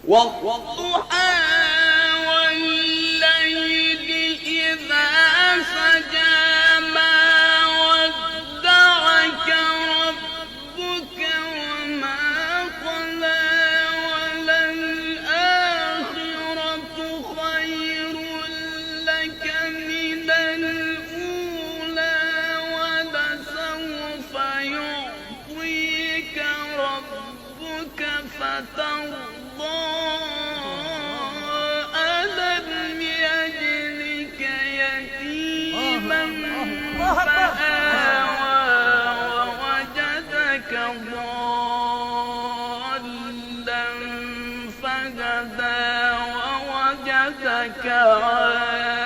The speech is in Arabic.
والضحى والليل إذا سجى ما ودعك ربك وما قلى وللآخرة خير لك من الأولى ولسوف يعطيك ربك فترضى ألم يجدك يتيما فآوى ووجدك ضالا فهدى ووجدك عائلا